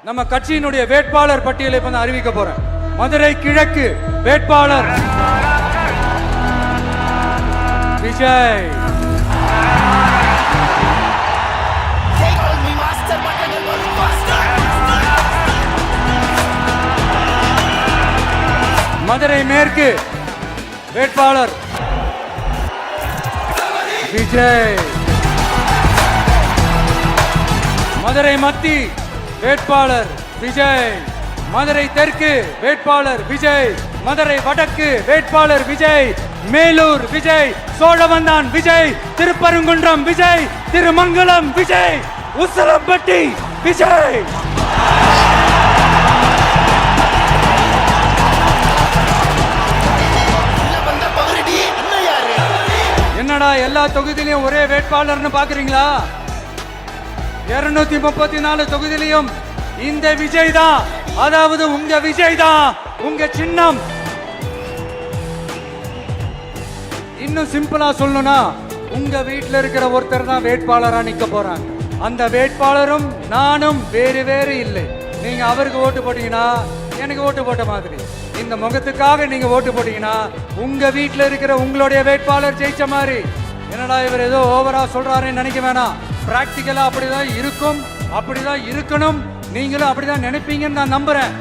நம்ம கட்சியினுடைய வேட்பாளர் பட்டியலை இப்ப நான் அறிவிக்க போறேன். மதுரை கிழக்கு வேட்பாளர் விஜய். மதுரை மேற்கு வேட்பாளர் விஜய். மதுரை மத்தி வேட்பாளர் விஜய். மதுரை தெற்கு வேட்பாளர் விஜய். மதுரை வடக்கு வேட்பாளர் விஜய். மேலூர் விஜய். சோழவந்தான் விஜய். திருப்பரங்குன்றம் விஜய். திருமங்கலம் விஜய். உசலம்பட்டி விஜய். என்னடா எல்லா தொகுதியிலையும் ஒரே வேட்பாளர்னு பாக்குறீங்களா? 234 தொகுதியிலையும் இந்த விஜய் தான், அதாவது உங்க விஜய் தான் உங்க சின்னம். இன்னும் சிம்பிளா சொல்லணும்னா உங்க வீட்டுல இருக்கிற ஒருத்தர் தான் வேட்பாளரா நிக்க போறாங்க. அந்த வேட்பாளரும் நானும் வேறு வேறு இல்லை. நீங்க அவருக்கு ஓட்டு போட்டீங்கன்னா எனக்கு ஓட்டு போட்ட மாதிரி, இந்த முகத்துக்காக நீங்க ஓட்டு போட்டீங்கன்னா உங்க வீட்டுல இருக்கிற உங்களுடைய வேட்பாளர் ஜெயிச்ச மாதிரி. என்னடா இவர் ஏதோ ஓவரா சொல்றாருன்னு நினைக்க வேணாம். பிராக்டிக்கலா அப்படிதான் இருக்கும், அப்படிதான் இருக்கணும். நீங்களும் அப்படிதான் நினைப்பீங்கன்னு நான் நம்புறேன்.